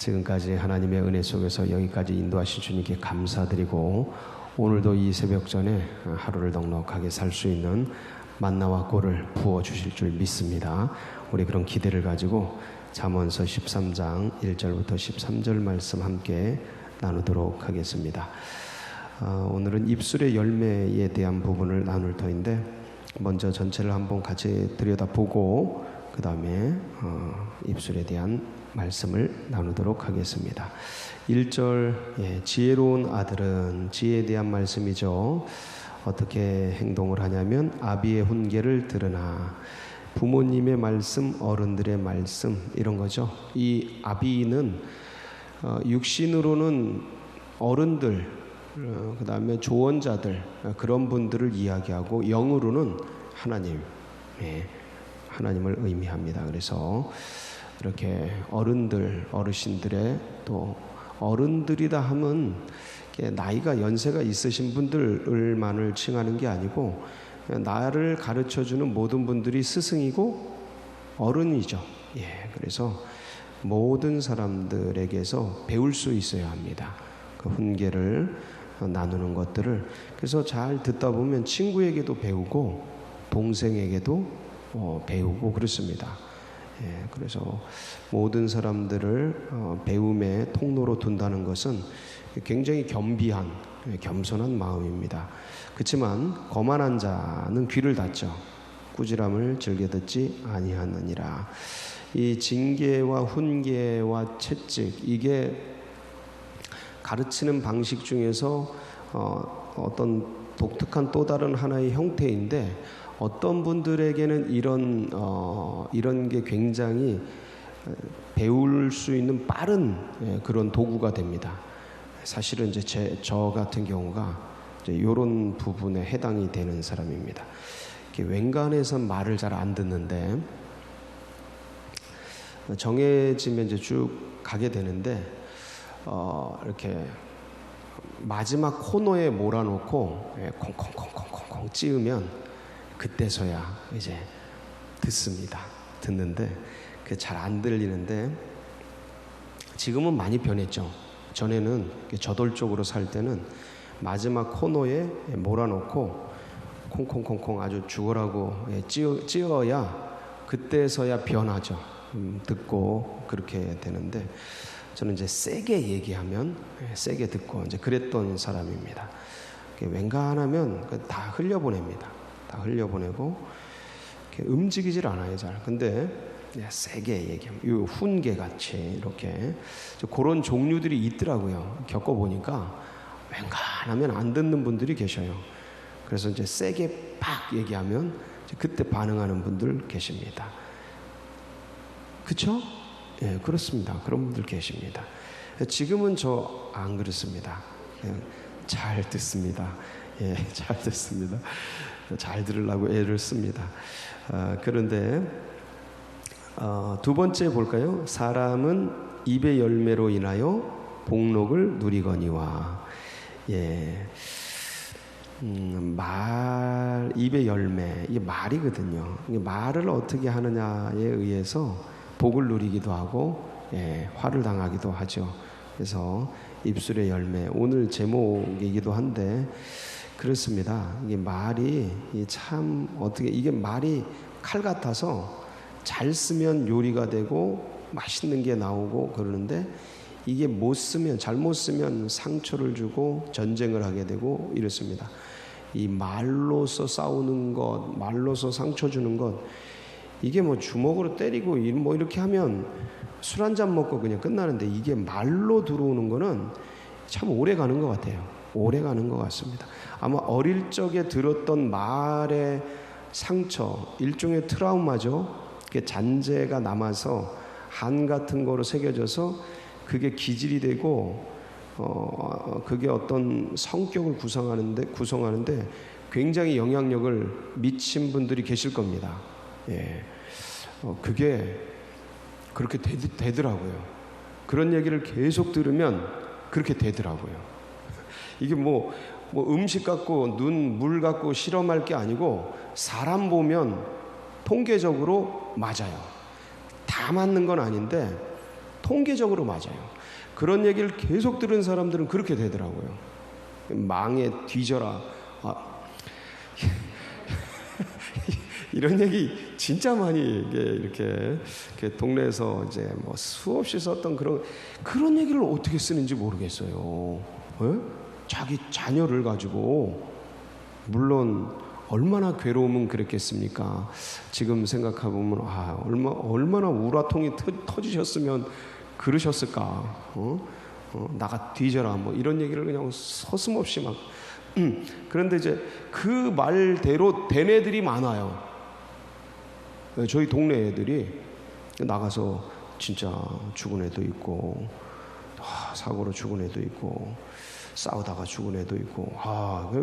지금까지 하나님의 은혜 속에서 여기까지 인도하신 주님께 감사드리고, 오늘도 이 새벽전에 하루를 넉넉하게 살 수 있는 만나와 꼴을 부어주실 줄 믿습니다. 우리 그런 기대를 가지고 잠언서 13장 1절부터 13절 말씀 함께 나누도록 하겠습니다. 오늘은 입술의 열매에 대한 부분을 나눌 터인데, 먼저 전체를 한번 같이 들여다보고 그 다음에 입술에 대한 말씀을 나누도록 하겠습니다. 1절, 지혜로운 아들은, 지혜에 대한 말씀이죠. 어떻게 행동을 하냐면 아비의 훈계를 들으나, 부모님의 말씀, 어른들의 말씀, 이런 거죠. 이 아비는 육신으로는 어른들, 그 다음에 조언자들, 그런 분들을 이야기하고, 영으로는 하나님, 하나님을 의미합니다. 그래서 이렇게 어른들, 어르신들의, 또 어른들이다 하면 나이가 연세가 있으신 분들만을 칭하는 게 아니고, 나를 가르쳐주는 모든 분들이 스승이고 어른이죠. 그래서 모든 사람들에게서 배울 수 있어야 합니다. 그 훈계를 나누는 것들을. 그래서 잘 듣다 보면 친구에게도 배우고 동생에게도 배우고 그렇습니다. 그래서 모든 사람들을 배움의 통로로 둔다는 것은 굉장히 겸비한, 겸손한 마음입니다. 그렇지만 거만한 자는 귀를 닫죠. 꾸지람을 즐겨 듣지 아니하느니라. 이 징계와 훈계와 채찍, 이게 가르치는 방식 중에서 어떤 독특한 또 다른 하나의 형태인데, 어떤 분들에게는 이런 게 굉장히 배울 수 있는 빠른 그런 도구가 됩니다. 사실은 이제 저 같은 경우가 이런 부분에 해당이 되는 사람입니다. 웬간해선 말을 잘 안 듣는데, 정해지면 이제 쭉 가게 되는데, 이렇게 마지막 코너에 몰아놓고 콩콩콩콩콩콩 찌으면 그때서야 이제 듣습니다. 듣는데 그게 잘 안 들리는데, 지금은 많이 변했죠. 전에는 저돌적으로 살 때는 마지막 코너에 몰아놓고 콩콩콩콩 아주 죽으라고 찌어야 그때서야 변하죠. 듣고 그렇게 되는데, 저는 이제 세게 얘기하면 세게 듣고 이제 그랬던 사람입니다. 웬간하면 다 흘려보냅니다. 다 흘려보내고 움직이질 않아요, 잘. 근데 세게 얘기하면, 이 훈계 같이 이렇게 그런 종류들이 있더라고요. 겪어보니까 웬간하면 안 듣는 분들이 계셔요. 그래서 이제 세게 팍 얘기하면 그때 반응하는 분들 계십니다. 그쵸? 그렇습니다. 그런 분들 계십니다. 지금은 저 안 그렇습니다. 잘 듣습니다. 잘 듣습니다. 잘 들으려고 애를 씁니다. 그런데 두 번째 볼까요? 사람은 입의 열매로 인하여 복록을 누리거니와. 입의 열매, 이게 말이거든요. 말을 어떻게 하느냐에 의해서 복을 누리기도 하고, 화를 당하기도 하죠. 그래서 입술의 열매, 오늘 제목이기도 한데 그렇습니다. 이게 말이 참 어떻게, 이게 말이 칼 같아서 잘 쓰면 요리가 되고 맛있는 게 나오고 그러는데, 이게 못 쓰면, 잘못 쓰면 상처를 주고 전쟁을 하게 되고 이렇습니다. 이 말로서 싸우는 것, 말로서 상처 주는 것, 이게 뭐 주먹으로 때리고 뭐 이렇게 하면 술 한잔 먹고 그냥 끝나는데, 이게 말로 들어오는 거는 참 오래 가는 것 같아요. 오래 가는 것 같습니다. 아마 어릴 적에 들었던 말의 상처, 일종의 트라우마죠. 그게 잔재가 남아서 한 같은 거로 새겨져서 그게 기질이 되고, 그게 어떤 성격을 구성하는데 굉장히 영향력을 미친 분들이 계실 겁니다. 그게 그렇게 되더라고요. 그런 얘기를 계속 들으면 그렇게 되더라고요. 이게 뭐 음식 갖고 물 갖고 실험할 게 아니고, 사람 보면 통계적으로 맞아요. 다 맞는 건 아닌데 통계적으로 맞아요. 그런 얘기를 계속 들은 사람들은 그렇게 되더라고요. 망에 뒤져라. 이런 얘기 진짜 많이 이렇게 동네에서 이제 뭐 수없이 썼던 그런 얘기를 어떻게 쓰는지 모르겠어요. 예? 자기 자녀를 가지고 물론 얼마나 괴로우면 그랬겠습니까? 지금 생각해보면 얼마나 우라통이 터지셨으면 그러셨을까? 나가 뒤져라 뭐 이런 얘기를 그냥 서슴없이 막. 그런데 이제 그 말대로 된 애들이 많아요. 저희 동네 애들이 나가서 진짜 죽은 애도 있고, 사고로 죽은 애도 있고, 싸우다가 죽은 애도 있고,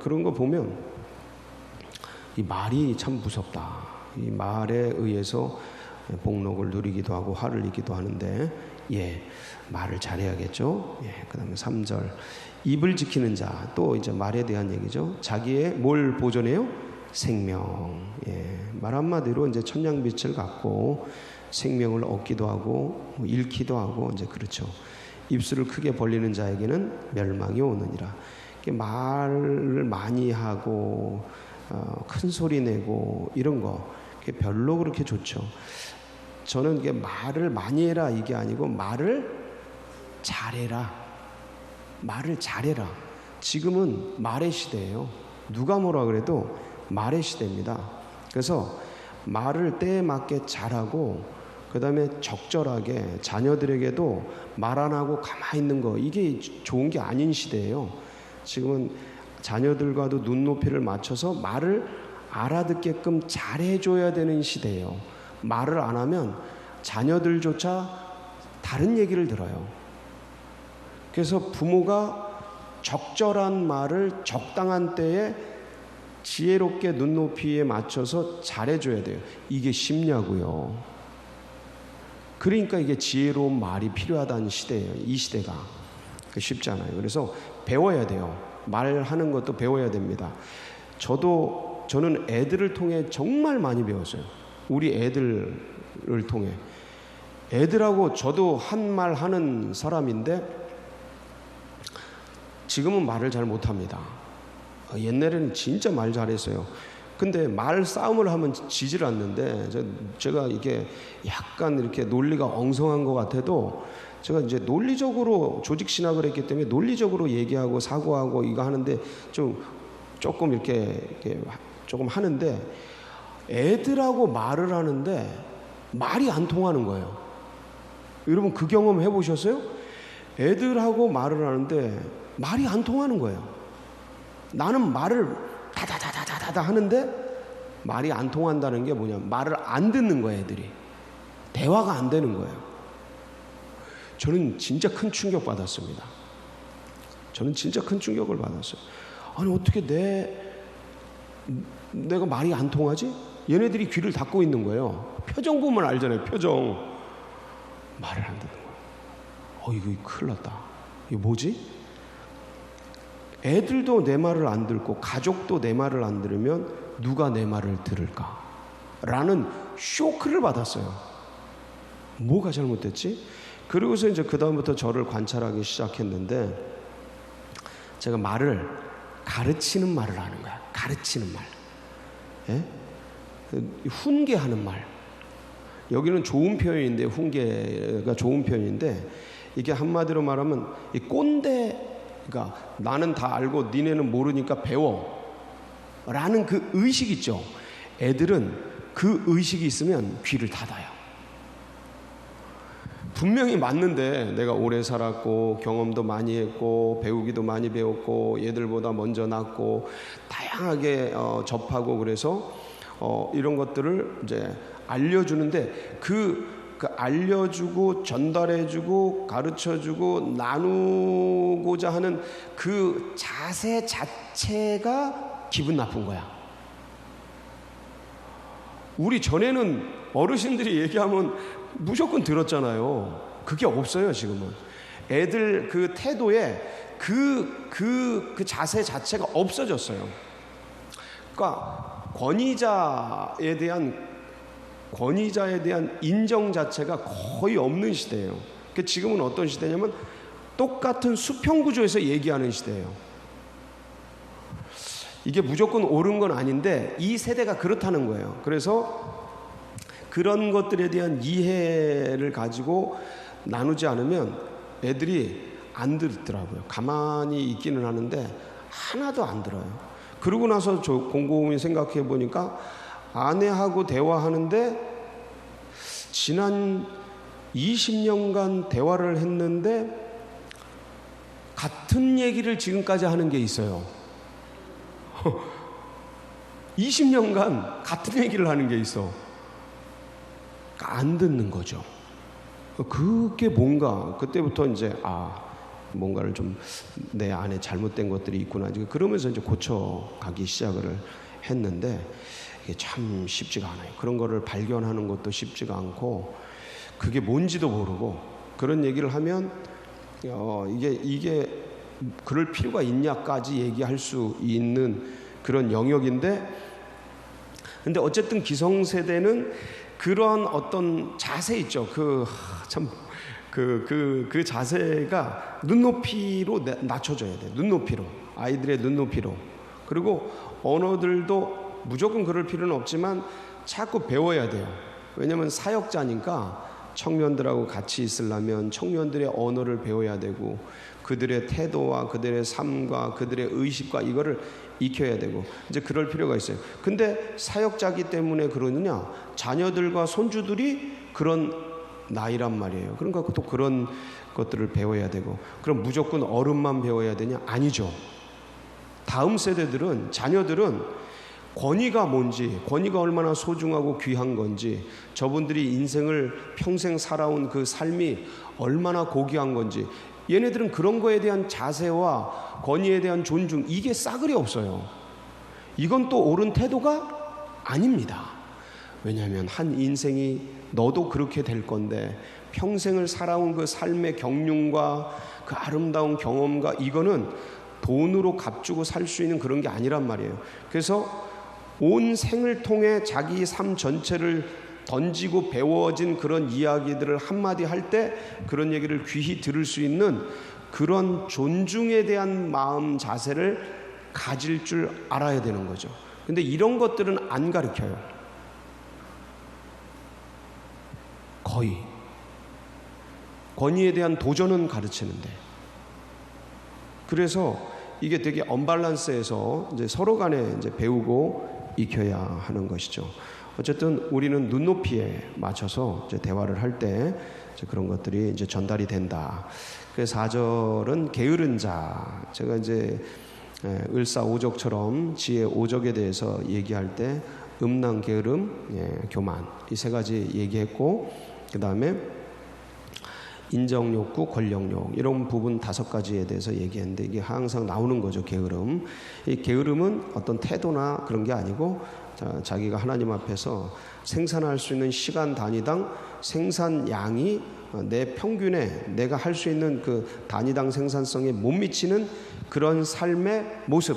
그런 거 보면 이 말이 참 무섭다. 이 말에 의해서 복록을 누리기도 하고 화를 입기도 하는데, 말을 잘해야겠죠. 그 다음에 3절. 입을 지키는 자, 또 이제 말에 대한 얘기죠. 자기의 뭘 보존해요? 생명. 말 한마디로 이제 천냥빛을 갖고 생명을 얻기도 하고 잃기도 하고 이제 그렇죠. 입술을 크게 벌리는 자에게는 멸망이 오느니라. 말을 많이 하고 큰 소리 내고 이런 거 별로 그렇게 좋죠. 저는 이게 말을 많이 해라 이게 아니고 말을 잘해라. 말을 잘해라. 지금은 말의 시대예요. 누가 뭐라 그래도 말의 시대입니다. 그래서 말을 때에 맞게 잘하고 그 다음에 적절하게 자녀들에게도 말 안 하고 가만히 있는 거 이게 좋은 게 아닌 시대예요. 지금은 자녀들과도 눈높이를 맞춰서 말을 알아듣게끔 잘해줘야 되는 시대예요. 말을 안 하면 자녀들조차 다른 얘기를 들어요. 그래서 부모가 적절한 말을 적당한 때에 지혜롭게 눈높이에 맞춰서 잘해줘야 돼요. 이게 쉽냐고요. 그러니까 이게 지혜로운 말이 필요하다는 시대예요. 이 시대가 쉽잖아요. 그래서 배워야 돼요. 말하는 것도 배워야 됩니다. 저는 애들을 통해 정말 많이 배웠어요. 우리 애들을 통해. 애들하고 저도 한 말 하는 사람인데 지금은 말을 잘 못합니다. 옛날에는 진짜 말 잘했어요. 근데 말 싸움을 하면 지질 않는데 제가 이게 약간 이렇게 논리가 엉성한 것 같아도 제가 이제 논리적으로 조직 신학을 했기 때문에 논리적으로 얘기하고 사고하고 이거 하는데 조금 이렇게 조금 하는데 애들하고 말을 하는데 말이 안 통하는 거예요. 여러분 그 경험 해보셨어요? 애들하고 말을 하는데 말이 안 통하는 거예요. 나는 말을 다다다다다다 하는데 말이 안 통한다는 게 뭐냐? 말을 안 듣는 거예요, 애들이. 대화가 안 되는 거예요. 저는 진짜 큰 충격 받았습니다. 저는 진짜 큰 충격을 받았어요. 아니 어떻게 내가 말이 안 통하지? 얘네들이 귀를 닫고 있는 거예요. 표정 보면 알잖아요. 표정. 말을 안 듣는 거예요. 이거 큰일 났다. 이거 뭐지? 애들도 내 말을 안 듣고 가족도 내 말을 안 들으면 누가 내 말을 들을까? 라는 쇼크를 받았어요. 뭐가 잘못됐지? 그리고서 이제 그 다음부터 저를 관찰하기 시작했는데 제가 말을 가르치는 말을 하는 거야. 가르치는 말. 훈계하는 말. 여기는 좋은 표현인데 훈계가 좋은 표현인데 이게 한마디로 말하면 이 꼰대 그러니까 나는 다 알고 니네는 모르니까 배워 라는 그 의식 있죠. 애들은 그 의식이 있으면 귀를 닫아요. 분명히 맞는데 내가 오래 살았고 경험도 많이 했고 배우기도 많이 배웠고 얘들보다 먼저 낳고 다양하게 접하고 그래서 이런 것들을 이제 알려주는데 그 알려주고 전달해주고 가르쳐주고 나누고자 하는 그 자세 자체가 기분 나쁜 거야. 우리 전에는 어르신들이 얘기하면 무조건 들었잖아요. 그게 없어요 지금은. 애들 그 태도에 그 자세 자체가 없어졌어요. 그러니까 권위자에 대한 인정 자체가 거의 없는 시대예요. 지금은 어떤 시대냐면 똑같은 수평 구조에서 얘기하는 시대예요. 이게 무조건 옳은 건 아닌데 이 세대가 그렇다는 거예요. 그래서 그런 것들에 대한 이해를 가지고 나누지 않으면 애들이 안 듣더라고요. 가만히 있기는 하는데 하나도 안 들어요. 그러고 나서 저 곰곰이 생각해 보니까 아내하고 대화하는데 지난 20년간 대화를 했는데 같은 얘기를 지금까지 하는 게 있어요. 20년간 같은 얘기를 하는 게 있어. 안 듣는 거죠. 그게 뭔가 그때부터 이제 뭔가를 좀 내 안에 잘못된 것들이 있구나. 그러면서 이제 고쳐가기 시작을 했는데 이게 참 쉽지가 않아요. 그런 거를 발견하는 것도 쉽지가 않고 그게 뭔지도 모르고 그런 얘기를 하면 이게 그럴 필요가 있냐까지 얘기할 수 있는 그런 영역인데 근데 어쨌든 기성세대는 그런 어떤 자세 있죠. 그 자세가 눈높이로 낮춰져야 돼. 눈높이로. 아이들의 눈높이로. 그리고 언어들도 무조건 그럴 필요는 없지만 자꾸 배워야 돼요. 왜냐하면 사역자니까 청년들하고 같이 있으려면 청년들의 언어를 배워야 되고 그들의 태도와 그들의 삶과 그들의 의식과 이거를 익혀야 되고 이제 그럴 필요가 있어요. 근데 사역자기 때문에 그러느냐? 자녀들과 손주들이 그런 나이란 말이에요. 그러니까 또 그런 것들을 배워야 되고 그럼 무조건 어른만 배워야 되냐? 아니죠. 다음 세대들은 자녀들은 권위가 뭔지, 권위가 얼마나 소중하고 귀한 건지, 저분들이 인생을 평생 살아온 그 삶이 얼마나 고귀한 건지, 얘네들은 그런 거에 대한 자세와 권위에 대한 존중, 이게 싸그리 없어요. 이건 또 옳은 태도가 아닙니다. 왜냐하면 한 인생이 너도 그렇게 될 건데 평생을 살아온 그 삶의 경륜과 그 아름다운 경험과 이거는 돈으로 값주고 살 수 있는 그런 게 아니란 말이에요. 그래서 온 생을 통해 자기 삶 전체를 던지고 배워진 그런 이야기들을 한마디 할 때 그런 얘기를 귀히 들을 수 있는 그런 존중에 대한 마음 자세를 가질 줄 알아야 되는 거죠. 근데 이런 것들은 안 가르쳐요. 거의 권위에 대한 도전은 가르치는데 그래서 이게 되게 언밸런스해서 이제 서로 간에 이제 배우고 익혀야 하는 것이죠. 어쨌든 우리는 눈높이에 맞춰서 이제 대화를 할 때 그런 것들이 이제 전달이 된다. 그래서 4절은 게으른 자. 제가 이제 을사오적처럼 지혜 오적에 대해서 얘기할 때 음란, 게으름, 교만 이 세 가지 얘기했고 그 다음에 인정욕구, 권력욕 이런 부분 5가지에 대해서 얘기했는데 이게 항상 나오는 거죠. 게으름. 이 게으름은 어떤 태도나 그런 게 아니고 자기가 하나님 앞에서 생산할 수 있는 시간 단위당 생산량이 내 평균에 내가 할 수 있는 그 단위당 생산성에 못 미치는 그런 삶의 모습,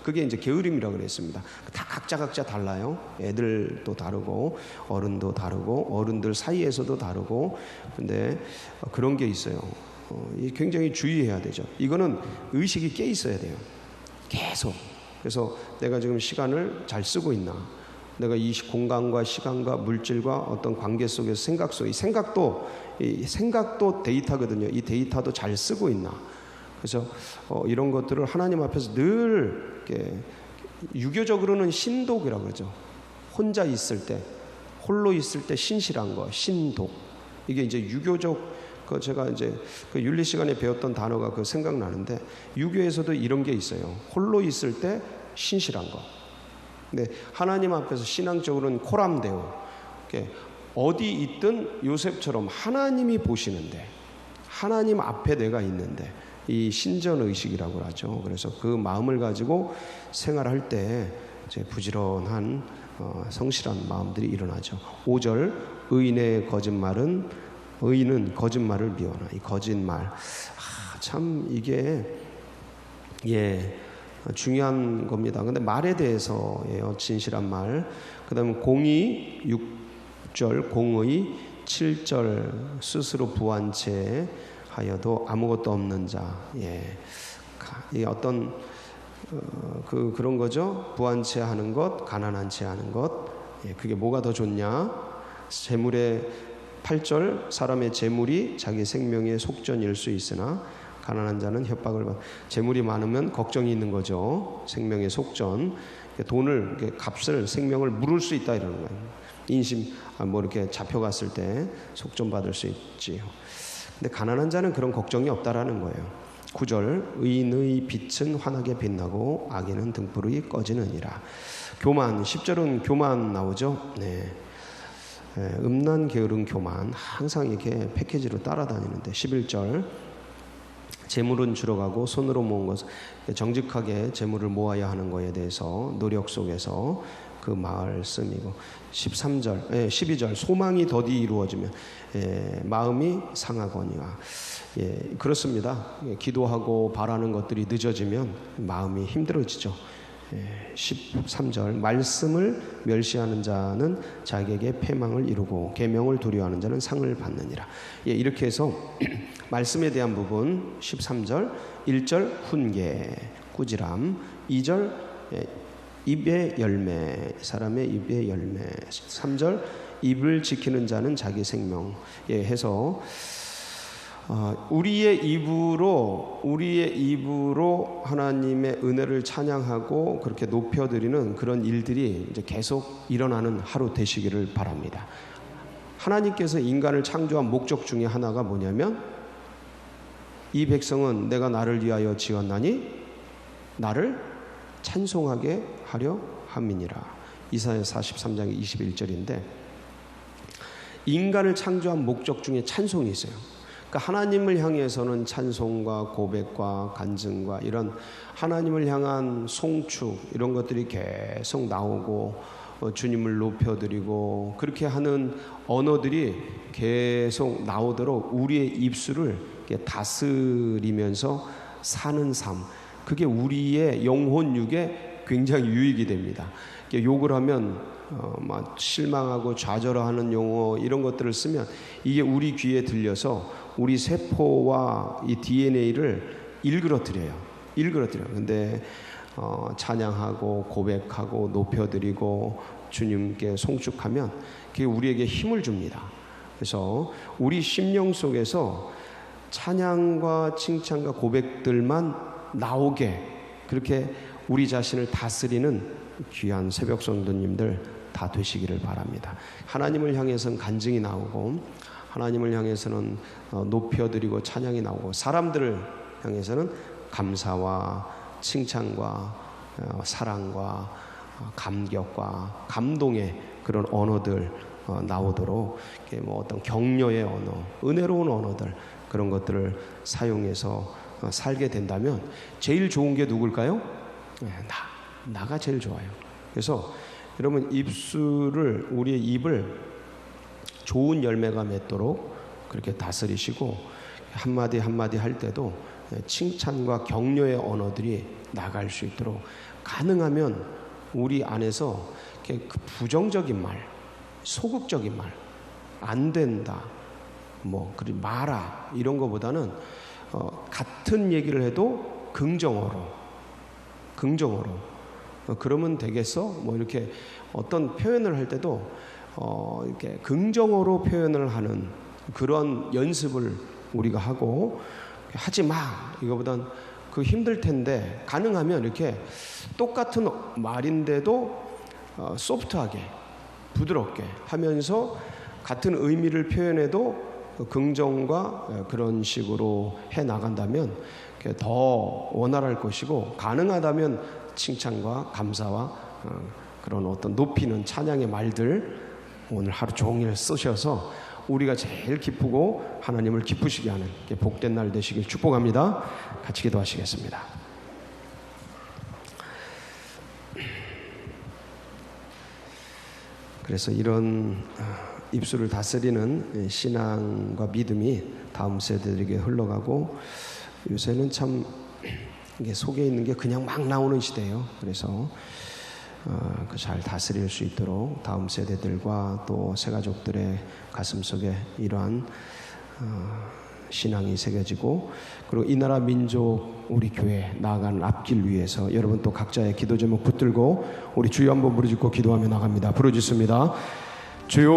그게 이제 게으름이라고 그랬습니다. 다 각자 달라요. 애들도 다르고 어른도 다르고 어른들 사이에서도 다르고 근데 그런 게 있어요. 굉장히 주의해야 되죠. 이거는 의식이 깨 있어야 돼요. 계속. 그래서 내가 지금 시간을 잘 쓰고 있나, 내가 이 공간과 시간과 물질과 어떤 관계 속에서 생각 속에 생각도 데이터거든요. 이 데이터도 잘 쓰고 있나. 그래서 이런 것들을 하나님 앞에서 늘 이렇게 유교적으로는 신독이라고 그러죠. 혼자 있을 때, 홀로 있을 때 신실한 거, 신독. 이게 이제 유교적 제가 이제 그 윤리 시간에 배웠던 단어가 그 생각나는데 유교에서도 이런 게 있어요. 홀로 있을 때 신실한 거. 근데 하나님 앞에서 신앙적으로는 코람데오. 어디 있든 요셉처럼 하나님이 보시는데 하나님 앞에 내가 있는데 이 신전의식이라고 하죠. 그래서 그 마음을 가지고 생활할 때 이제 부지런한 성실한 마음들이 일어나죠. 5절 의인은 거짓말을 미워하나. 이 거짓말 참 이게 중요한 겁니다. 근데 말에 대해서예요. 진실한 말. 그 다음에 공의 6절 공의 7절 스스로 부한 채 하여도 아무것도 없는 자. 이 어떤 그런 거죠. 부한 채 하는 것, 가난한 채 하는 것. 그게 뭐가 더 좋냐? 재물의 8절 사람의 재물이 자기 생명의 속전일 수 있으나 가난한 자는 협박을 받. 재물이 많으면 걱정이 있는 거죠. 생명의 속전. 돈을 값을 생명을 물을 수 있다 이러는 거예요. 인심 이렇게 잡혀갔을 때 속전 받을 수 있지요. 근데 가난한 자는 그런 걱정이 없다라는 거예요. 9절 의인의 빛은 환하게 빛나고 악인은 등불이 꺼지느니라. 교만 10절은 교만 나오죠. 음란 게으른 교만 항상 이렇게 패키지로 따라다니는데 11절 재물은 줄어가고 손으로 모은 것은 정직하게 재물을 모아야 하는 것에 대해서 노력 속에서 그 말씀이고 12절 소망이 더디 이루어지면 마음이 상하거니와. 그렇습니다. 기도하고 바라는 것들이 늦어지면 마음이 힘들어지죠. 13절 말씀을 멸시하는 자는 자기에게 패망을 이루고 계명을 두려워하는 자는 상을 받느니라. 이렇게 해서 말씀에 대한 부분 13절 1절 훈계 꾸지람 2절 입의 열매 사람의 입의 열매 3절 입을 지키는 자는 자기 생명 해서 우리의 입으로 하나님의 은혜를 찬양하고 그렇게 높여드리는 그런 일들이 이제 계속 일어나는 하루 되시기를 바랍니다. 하나님께서 인간을 창조한 목적 중에 하나가 뭐냐면 이 백성은 내가 나를 위하여 지었나니 나를 찬송하게 하려 함이니라. 이사야 43장 21절인데 인간을 창조한 목적 중에 찬송이 있어요. 그러니까 하나님을 향해서는 찬송과 고백과 간증과 이런 하나님을 향한 송축 이런 것들이 계속 나오고 주님을 높여드리고 그렇게 하는 언어들이 계속 나오도록 우리의 입술을 다스리면서 사는 삶, 그게 우리의 영혼 육에 굉장히 유익이 됩니다. 욕을 하면 막 실망하고 좌절하는 용어 이런 것들을 쓰면 이게 우리 귀에 들려서 우리 세포와 이 DNA를 일그러뜨려요. 근데 찬양하고 고백하고 높여드리고 주님께 송축하면 그게 우리에게 힘을 줍니다. 그래서 우리 심령 속에서 찬양과 칭찬과 고백들만 나오게 그렇게 우리 자신을 다스리는 귀한 새벽 성도님들 다 되시기를 바랍니다. 하나님을 향해서는 간증이 나오고 하나님을 향해서는 높여드리고 찬양이 나오고 사람들을 향해서는 감사와 칭찬과 사랑과 감격과 감동의 그런 언어들 나오도록 어떤 격려의 언어, 은혜로운 언어들 그런 것들을 사용해서 살게 된다면 제일 좋은 게 누굴까요? 나가 제일 좋아요. 그래서 여러분 우리의 입을 좋은 열매가 맺도록 그렇게 다스리시고 한마디 한마디 할 때도 칭찬과 격려의 언어들이 나갈 수 있도록 가능하면 우리 안에서 그 부정적인 말, 소극적인 말, 안 된다, 그리 마라 이런 거보다는 같은 얘기를 해도 긍정어로 그러면 되겠어? 이렇게 어떤 표현을 할 때도 이렇게 긍정어로 표현을 하는 그런 연습을 우리가 하고 하지 마 이거보단 그 힘들 텐데 가능하면 이렇게 똑같은 말인데도 소프트하게 부드럽게 하면서 같은 의미를 표현해도 긍정과 그런 식으로 해 나간다면 더 원활할 것이고 가능하다면 칭찬과 감사와 그런 어떤 높이는 찬양의 말들 오늘 하루 종일 쓰셔서 우리가 제일 기쁘고 하나님을 기쁘시게 하는 복된 날 되시길 축복합니다. 같이 기도하시겠습니다. 그래서 이런 입술을 다스리는 신앙과 믿음이 다음 세대들에게 흘러가고 요새는 참 이게 속에 있는 게 그냥 막 나오는 시대예요. 그래서 그 잘 다스릴 수 있도록 다음 세대들과 또 새가족들의 가슴속에 이러한 신앙이 새겨지고, 그리고 이 나라 민족 우리 교회 나아가는 앞길 위해서 여러분 또 각자의 기도 제목 붙들고 우리 주여 한번 부르짖고 기도하며 나갑니다. 부르짖습니다. 주여